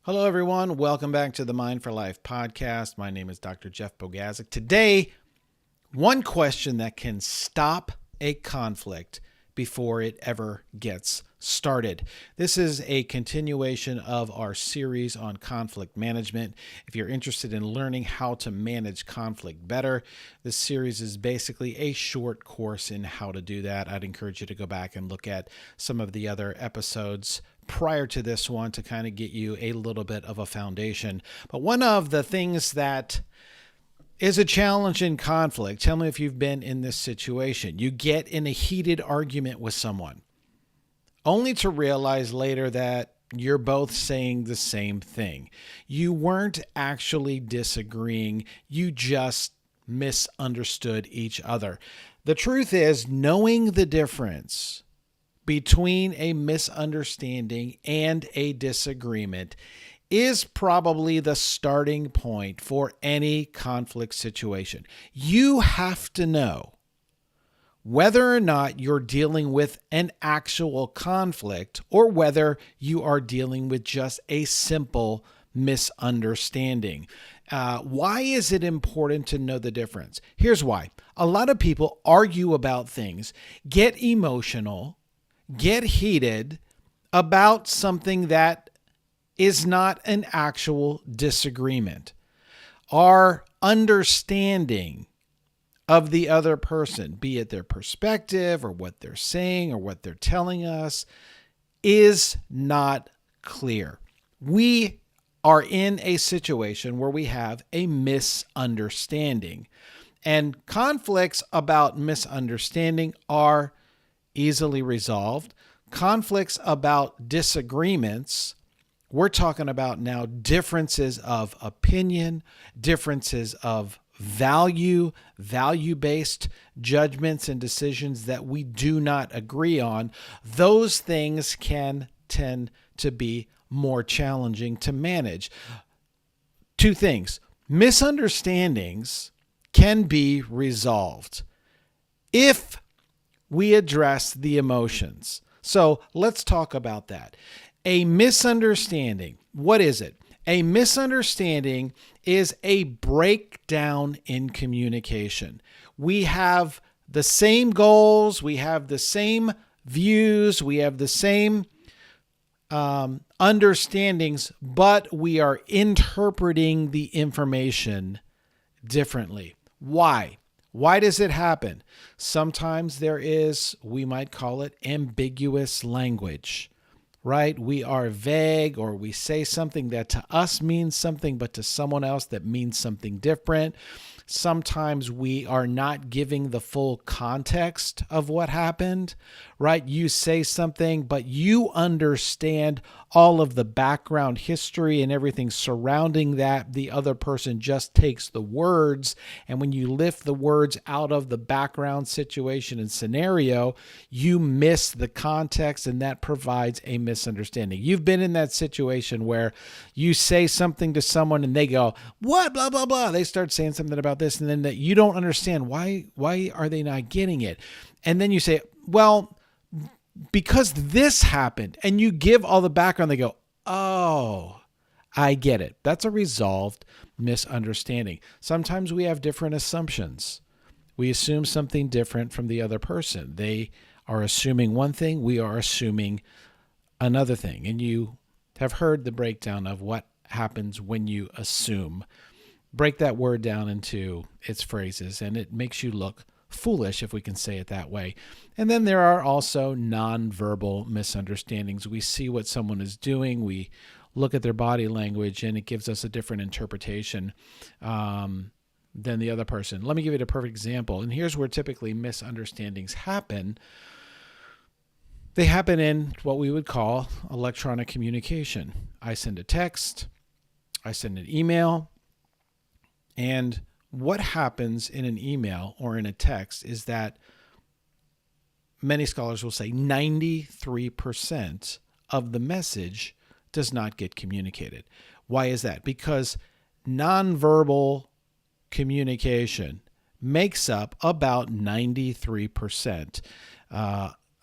Hello, everyone. Welcome back to the Mind for Life podcast. My name is Dr. Jeff Bogaczyk. Today, one question that can stop a conflict before it ever gets started. This is a continuation of our series on conflict management. If you're interested in learning how to manage conflict better, this series is basically a short course in how to do that. I'd encourage you to go back and look at some of the other episodes prior to this one to kind of get you a little bit of a foundation. But one of the things that is a challenge in conflict, tell me if you've been in this situation. You get in a heated argument with someone, only to realize later that you're both saying the same thing. You weren't actually disagreeing. You just misunderstood each other. The truth is, knowing the difference between a misunderstanding and a disagreement is probably the starting point for any conflict situation. You have to know whether or not you're dealing with an actual conflict or whether you are dealing with just a simple misunderstanding. Why is it important to know the difference? Here's why. A lot of people argue about things, get emotional, get heated about something that is not an actual disagreement. Our understanding of the other person, be it their perspective or what they're saying or what they're telling us, is not clear. We are in a situation where we have a misunderstanding, and conflicts about misunderstanding are easily resolved. Conflicts about disagreements, we're talking about now differences of opinion, differences of value-based judgments and decisions that we do not agree on. Those things can tend to be more challenging to manage. Two things. Misunderstandings can be resolved if we address the emotions. So let's talk about that. A misunderstanding, what is it? A misunderstanding is a breakdown in communication. We have the same goals, we have the same views, we have the same understandings, but we are interpreting the information differently. Why? Why does it happen? Sometimes there is, we might call it ambiguous language, right? We are vague, or we say something that to us means something, but to someone else that means something different. Sometimes we are not giving the full context of what happened, right? You say something, but you understand all of the background history and everything surrounding that. The other person just takes the words, and when you lift the words out of the background situation and scenario, you miss the context, and that provides a misunderstanding. You've been in that situation where you say something to someone and they go, what, blah, blah, blah. They start saying something about this, and then that you don't understand why are they not getting it? And then you say, well, because this happened, and you give all the background. They go, oh, I get it. That's a resolved misunderstanding. Sometimes we have different assumptions. We assume something different from the other person. They are assuming one thing, we are assuming another thing. And you have heard the breakdown of what happens when you assume. Break that word down into its phrases, and it makes you look foolish, if we can say it that way. And then there are also nonverbal misunderstandings. We see what someone is doing, we look at their body language, and it gives us a different interpretation than the other person. Let me give you a perfect example. And here's where typically misunderstandings happen. They happen in what we would call electronic communication. I send a text, I send an email, and what happens in an email or in a text is that many scholars will say 93% of the message does not get communicated. Why is that? Because nonverbal communication makes up about 93%,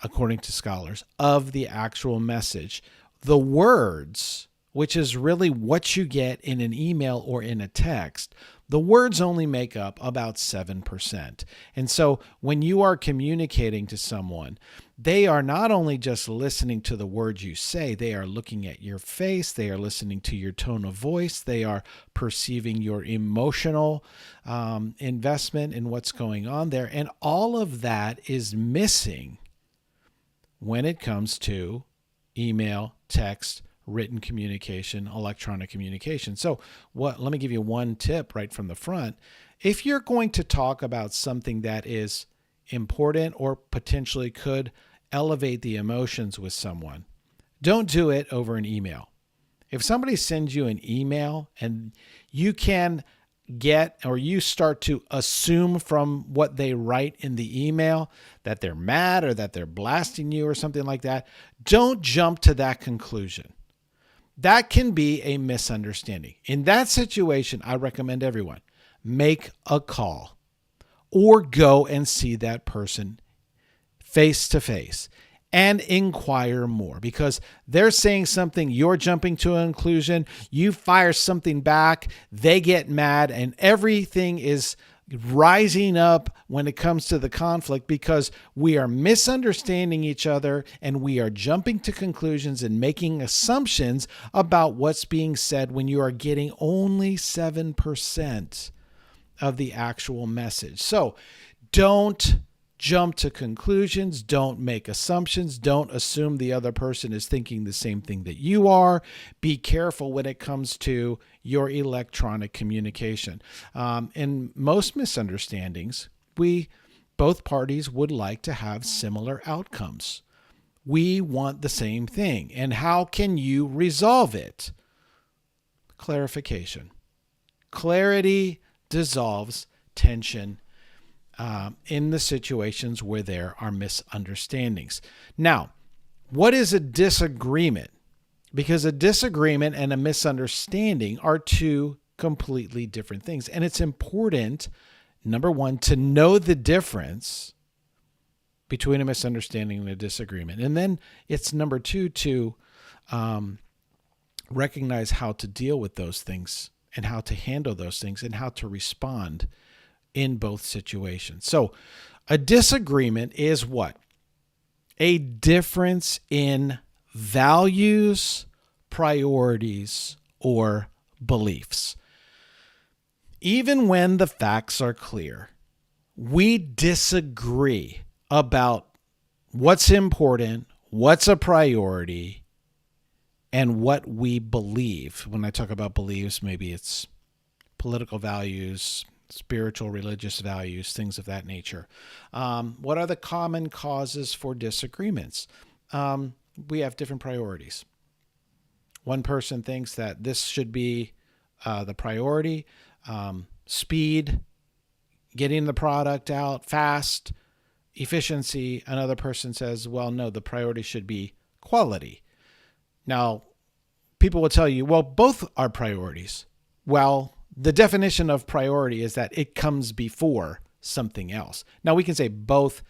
according to scholars, of the actual message. The words which is really what you get in an email or in a text, the words only make up about 7%. And so when you are communicating to someone, they are not only just listening to the words you say, they are looking at your face, they are listening to your tone of voice, they are perceiving your emotional investment in what's going on there. And all of that is missing when it comes to email, text, written communication, electronic communication. So let me give you one tip right from the front. If you're going to talk about something that is important or potentially could elevate the emotions with someone, don't do it over an email. If somebody sends you an email and you can get, or you start to assume from what they write in the email that they're mad or that they're blasting you or something like that, don't jump to that conclusion. That can be a misunderstanding. In that situation, I recommend everyone make a call or go and see that person face to face and inquire more, because they're saying something, you're jumping to a conclusion, you fire something back, they get mad, and everything is rising up when it comes to the conflict because we are misunderstanding each other and we are jumping to conclusions and making assumptions about what's being said when you are getting only 7% of the actual message. So don't jump to conclusions. Don't make assumptions. Don't assume the other person is thinking the same thing that you are. Be careful when it comes to your electronic communication. In most misunderstandings, both parties would like to have similar outcomes. We want the same thing. And how can you resolve it? Clarification. Clarity dissolves tension in the situations where there are misunderstandings. Now, what is a disagreement? Because a disagreement and a misunderstanding are two completely different things. And it's important, number one, to know the difference between a misunderstanding and a disagreement. And then it's number two to recognize how to deal with those things and how to handle those things and how to respond in both situations. So a disagreement is what? A difference in values, priorities, or beliefs. Even when the facts are clear, we disagree about what's important, what's a priority, and what we believe. When I talk about beliefs, maybe it's political values, spiritual, religious values, things of that nature. What are the common causes for disagreements? We have different priorities. One person thinks that this should be the priority, speed, getting the product out fast, efficiency. Another person says, well, no, the priority should be quality. Now, people will tell you, well, both are priorities. Well, the definition of priority is that it comes before something else. Now, we can say both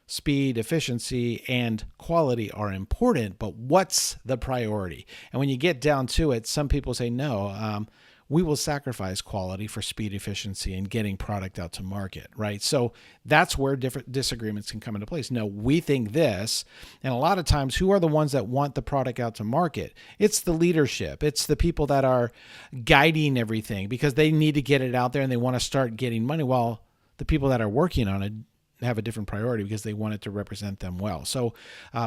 speed, efficiency, and quality are important, but what's the priority? And when you get down to it, some people say, no, we will sacrifice quality for speed, efficiency, and getting product out to market, right? So that's where different disagreements can come into place. No, we think this, and a lot of times, who are the ones that want the product out to market? It's the leadership. It's the people that are guiding everything because they need to get it out there and they want to start getting money, while the people that are working on it have a different priority because they want it to represent them well. So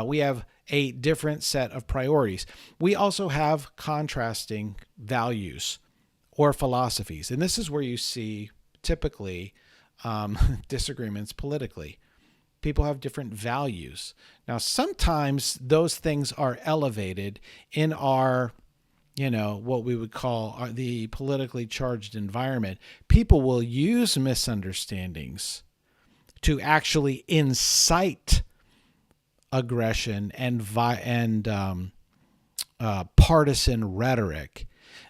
we have a different set of priorities. We also have contrasting values or philosophies. And this is where you see typically disagreements politically. People have different values. Now, sometimes those things are elevated in our, what we would call the politically charged environment. People will use misunderstandings to actually incite aggression and partisan rhetoric.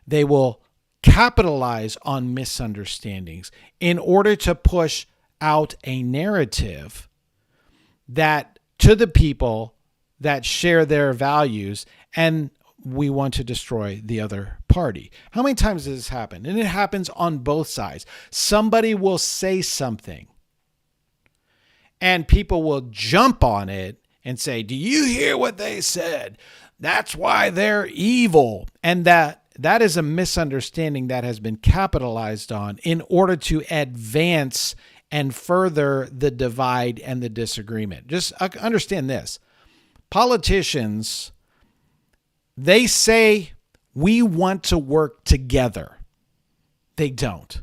They will capitalize on misunderstandings in order to push out a narrative that to the people that share their values, and we want to destroy the other party. How many times does this happen? And it happens on both sides. Somebody will say something and people will jump on it and say, do you hear what they said? That's why they're evil. And that is a misunderstanding that has been capitalized on in order to advance and further the divide and the disagreement. Just understand this. Politicians, they say we want to work together. They don't.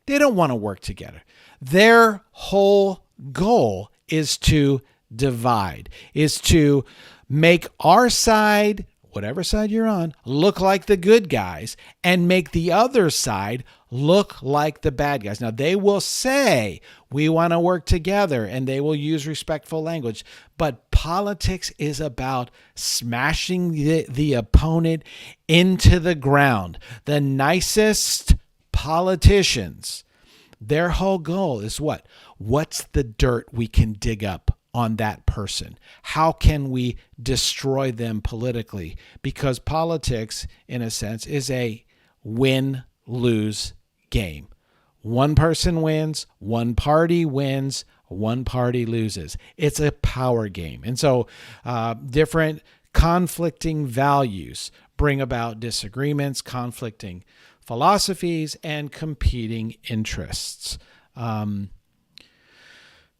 They don't want to work together. Their whole goal is to divide, is to make our side, whatever side you're on, look like the good guys and make the other side look like the bad guys. Now, they will say, we want to work together, and they will use respectful language. But politics is about smashing the opponent into the ground. The nicest politicians, their whole goal is what? What's the dirt we can dig up on that person? How can we destroy them politically? Because politics, in a sense, is a win-lose game. One person wins, one party wins, one party loses. It's a power game. And so different conflicting values bring about disagreements, conflicting philosophies, and competing interests.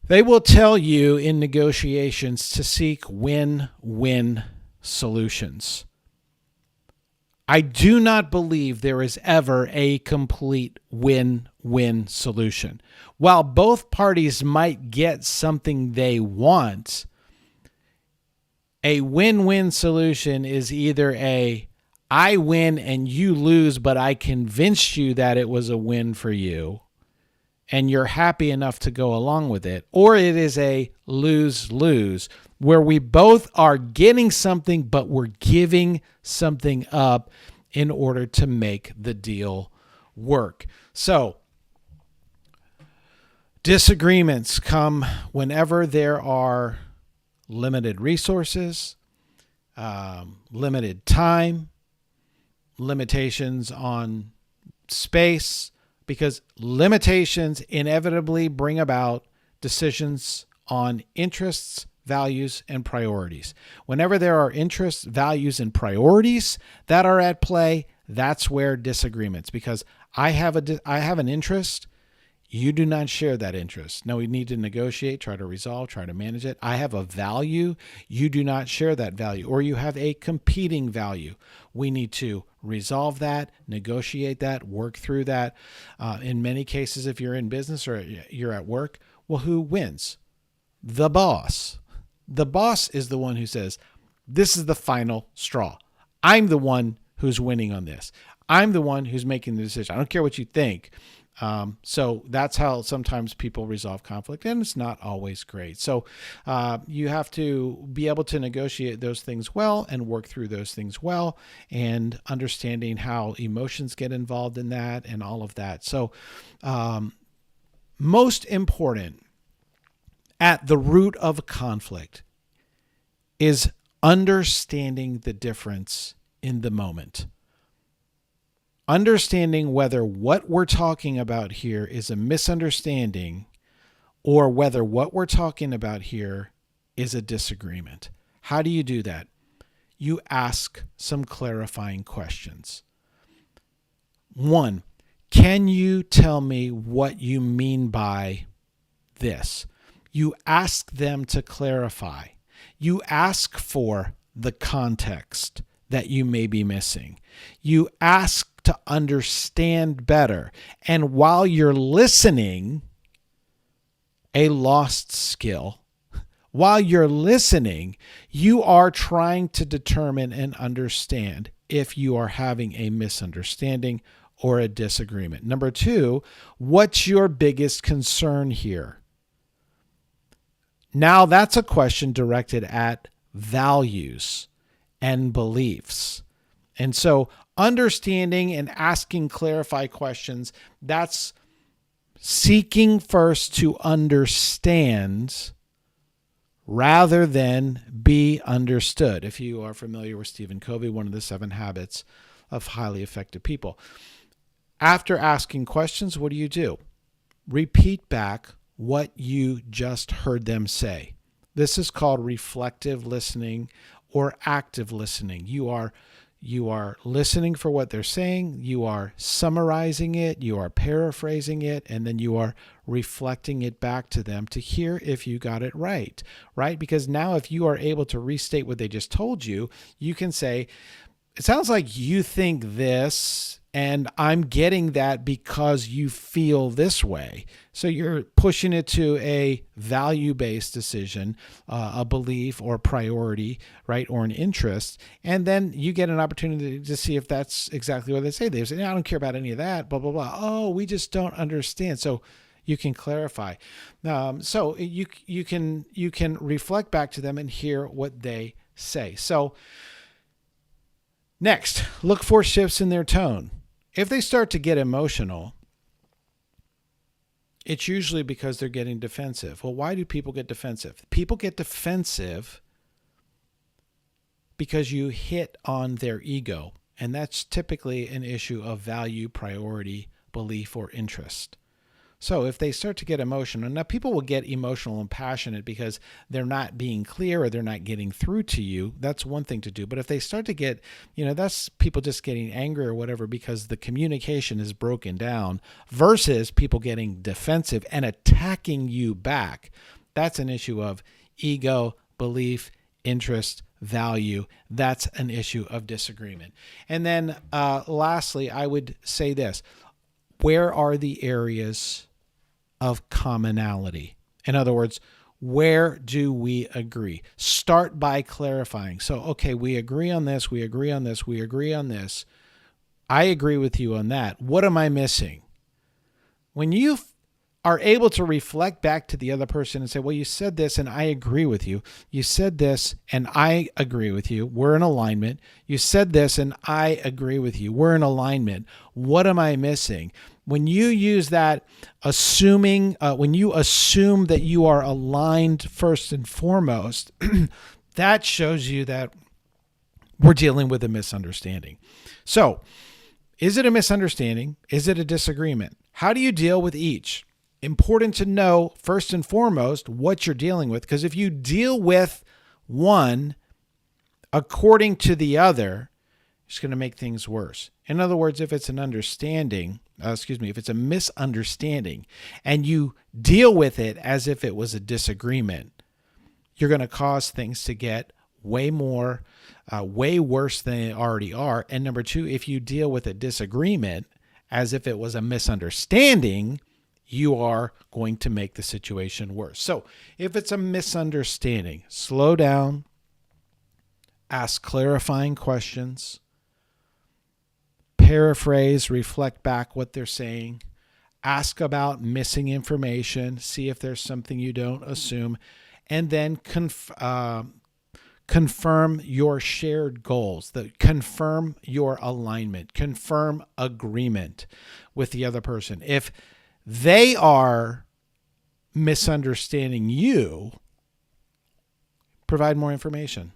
They will tell you in negotiations to seek win-win solutions. I do not believe there is ever a complete win-win solution. While both parties might get something they want, a win-win solution is either I win and you lose, but I convinced you that it was a win for you, and you're happy enough to go along with it, or it is a lose-lose, where we both are getting something, but we're giving something up in order to make the deal work. So, disagreements come whenever there are limited resources, limited time, limitations on space, because limitations inevitably bring about decisions on interests, values, and priorities. Whenever there are interests, values, and priorities that are at play, that's where disagreements, because I have an interest, you do not share that interest. Now we need to negotiate, try to resolve, try to manage it. I have a value, you do not share that value, or you have a competing value. We need to resolve that, negotiate that, work through that. In many cases, if you're in business or you're at work, well, who wins? The boss. The boss is the one who says, this is the final straw. I'm the one who's winning on this. I'm the one who's making the decision. I don't care what you think. So that's how sometimes people resolve conflict, and it's not always great. So you have to be able to negotiate those things well and work through those things well, and understanding how emotions get involved in that and all of that. So most important, at the root of conflict is understanding the difference in the moment. Understanding whether what we're talking about here is a misunderstanding or whether what we're talking about here is a disagreement. How do you do that? You ask some clarifying questions. 1, can you tell me what you mean by this? You ask them to clarify. You ask for the context that you may be missing. You ask to understand better. And while you're listening, a lost skill, while you're listening, you are trying to determine and understand if you are having a misunderstanding or a disagreement. Number 2, what's your biggest concern here? Now that's a question directed at values and beliefs. And so understanding and asking clarify questions, that's seeking first to understand rather than be understood. If you are familiar with Stephen Covey, one of the 7 habits of highly effective people. After asking questions, what do? Repeat back what you just heard them say. This is called reflective listening or active listening. You are listening for what they're saying, you are summarizing it, you are paraphrasing it, and then you are reflecting it back to them to hear if you got it right? Because now if you are able to restate what they just told you, you can say, it sounds like you think this, and I'm getting that because you feel this way. So you're pushing it to a value-based decision, a belief or priority, right, or an interest. And then you get an opportunity to see if that's exactly what they say. They say, I don't care about any of that, blah, blah, blah. Oh, we just don't understand. So you can clarify. So you can reflect back to them and hear what they say. So next, look for shifts in their tone. If they start to get emotional, it's usually because they're getting defensive. Well, why do people get defensive? People get defensive because you hit on their ego, and that's typically an issue of value, priority, belief, or interest. So if they start to get emotional, now people will get emotional and passionate because they're not being clear or they're not getting through to you. That's one thing to do. But if they start to get, that's people just getting angry or whatever because the communication is broken down versus people getting defensive and attacking you back. That's an issue of ego, belief, interest, value. That's an issue of disagreement. And then lastly, I would say this. Where are the areas of commonality? In other words, where do we agree? Start by clarifying. So, okay, we agree on this, we agree on this, we agree on this. I agree with you on that. What am I missing? When you are able to reflect back to the other person and say, well, you said this and I agree with you. You said this and I agree with you. We're in alignment. You said this and I agree with you. We're in alignment. What am I missing? When you use that when you assume that you are aligned first and foremost, that shows you that we're dealing with a misunderstanding. So, is it a misunderstanding? Is it a disagreement? How do you deal with each? Important to know, first and foremost, what you're dealing with, because if you deal with one according to the other, it's going to make things worse. In other words, if it's if it's a misunderstanding and you deal with it as if it was a disagreement, you're going to cause things to get way worse than they already are. And number two, if you deal with a disagreement as if it was a misunderstanding, you are going to make the situation worse. So if it's a misunderstanding, slow down, ask clarifying questions, paraphrase, reflect back what they're saying, ask about missing information, see if there's something you don't assume, and then confirm your shared goals, confirm your alignment, confirm agreement with the other person. If they are misunderstanding you, provide more information,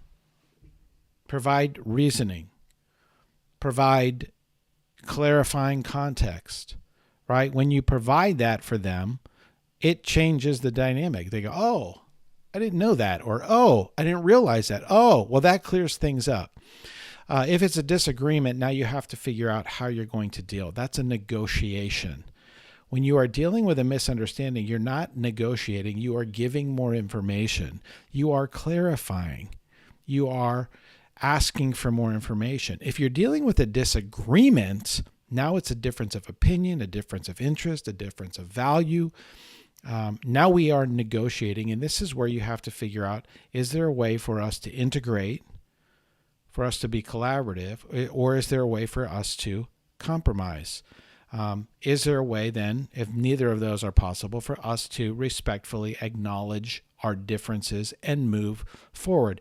provide reasoning, provide clarifying context, right? When you provide that for them, it changes the dynamic. They go, oh, I didn't know that, or oh, I didn't realize that. Oh, well, that clears things up. If it's a disagreement, now you have to figure out how you're going to deal. That's a negotiation. When you are dealing with a misunderstanding, you're not negotiating. You are giving more information. You are clarifying. You are asking for more information. If you're dealing with a disagreement, now it's a difference of opinion, a difference of interest, a difference of value. Now we are negotiating, and this is where you have to figure out, is there a way for us to integrate, for us to be collaborative, or is there a way for us to compromise? Is there a way then, if neither of those are possible, for us to respectfully acknowledge our differences and move forward?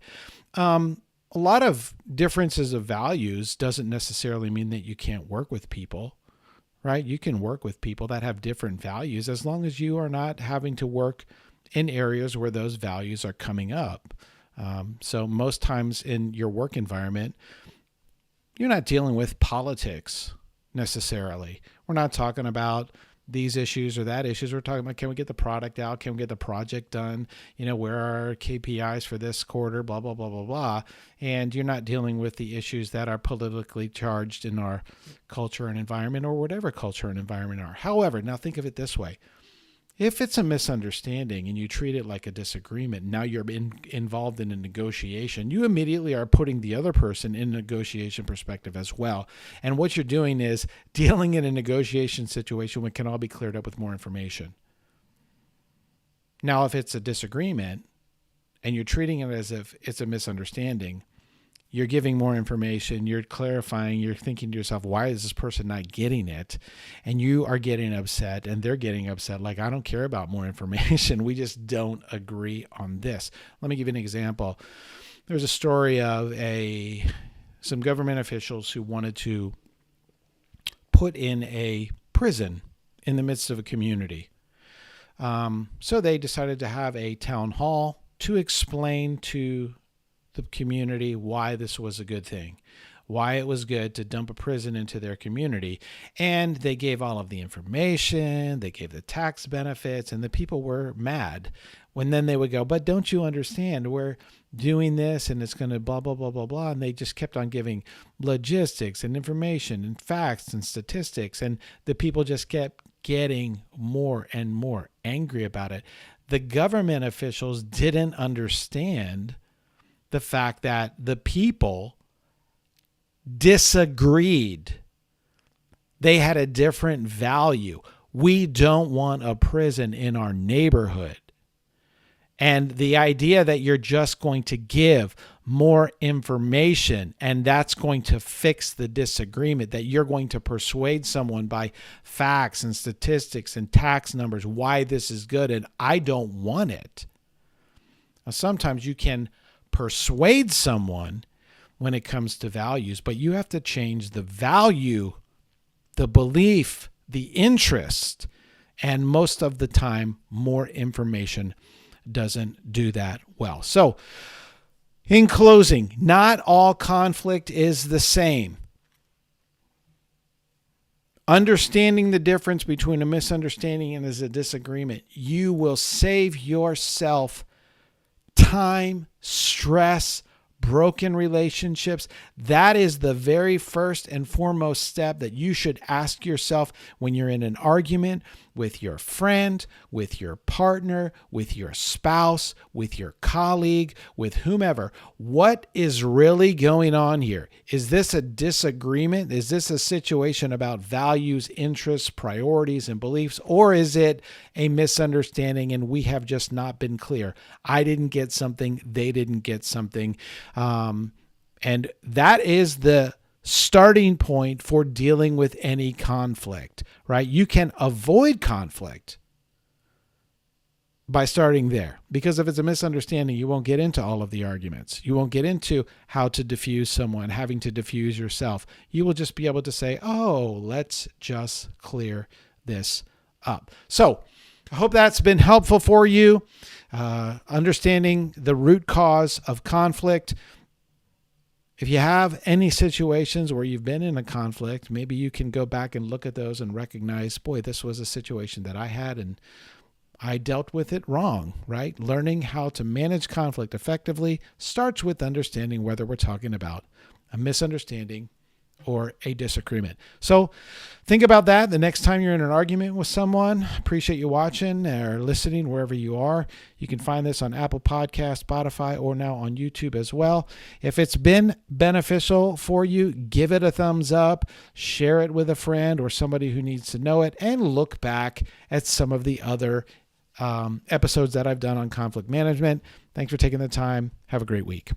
A lot of differences of values doesn't necessarily mean that you can't work with people, right? You can work with people that have different values as long as you are not having to work in areas where those values are coming up. So most times in your work environment, you're not dealing with politics necessarily. We're not talking about these issues or that issues. We're talking about, can we get the product out? Can we get the project done? Where are our KPIs for this quarter? Blah, blah, blah, blah, blah. And you're not dealing with the issues that are politically charged in our culture and environment, or whatever culture and environment are. However, now think of it this way. If it's a misunderstanding and you treat it like a disagreement, now you're involved in a negotiation, you immediately are putting the other person in a negotiation perspective as well. And what you're doing is dealing in a negotiation situation when it can all be cleared up with more information. Now, if it's a disagreement and you're treating it as if it's a misunderstanding, you're giving more information, you're clarifying, you're thinking to yourself, why is this person not getting it? And you are getting upset and they're getting upset. Like, I don't care about more information. We just don't agree on this. Let me give you an example. There's a story of some government officials who wanted to put in a prison in the midst of a community. So they decided to have a town hall to explain to the community why this was a good thing, why it was good to dump a prison into their community. And they gave all of the information, they gave the tax benefits, and the people were mad when then they would go, but don't you understand, we're doing this and it's going to blah, blah, blah, blah, blah. And they just kept on giving logistics and information and facts and statistics. And the people just kept getting more and more angry about it. The government officials didn't understand the fact that the people disagreed. They had a different value. We don't want a prison in our neighborhood. And the idea that you're just going to give more information and that's going to fix the disagreement, that you're going to persuade someone by facts and statistics and tax numbers why this is good and I don't want it. Now, sometimes you can persuade someone when it comes to values, but you have to change the value, the belief, the interest, and most of the time, more information doesn't do that well. So, in closing, not all conflict is the same. Understanding the difference between a misunderstanding and a disagreement, you will save yourself time, stress, broken relationships. That is the very first and foremost step that you should ask yourself when you're in an argument with your friend, with your partner, with your spouse, with your colleague, with whomever. What is really going on here? Is this a disagreement? Is this a situation about values, interests, priorities, and beliefs? Or is it a misunderstanding and we have just not been clear? I didn't get something, they didn't get something. And that is the starting point for dealing with any conflict, right? You can avoid conflict by starting there, because if it's a misunderstanding, you won't get into all of the arguments. You won't get into how to diffuse someone, having to diffuse yourself. You will just be able to say, oh, let's just clear this up. So I hope that's been helpful for you. Understanding the root cause of conflict. If you have any situations where you've been in a conflict, maybe you can go back and look at those and recognize, boy, this was a situation that I had and I dealt with it wrong, right? Learning how to manage conflict effectively starts with understanding whether we're talking about a misunderstanding or a disagreement. So think about that the next time you're in an argument with someone. Appreciate you watching or listening wherever you are. You can find this on Apple Podcasts, Spotify, or now on YouTube as well. If it's been beneficial for you, give it a thumbs up, share it with a friend or somebody who needs to know it, and look back at some of the other episodes that I've done on conflict management. Thanks for taking the time. Have a great week.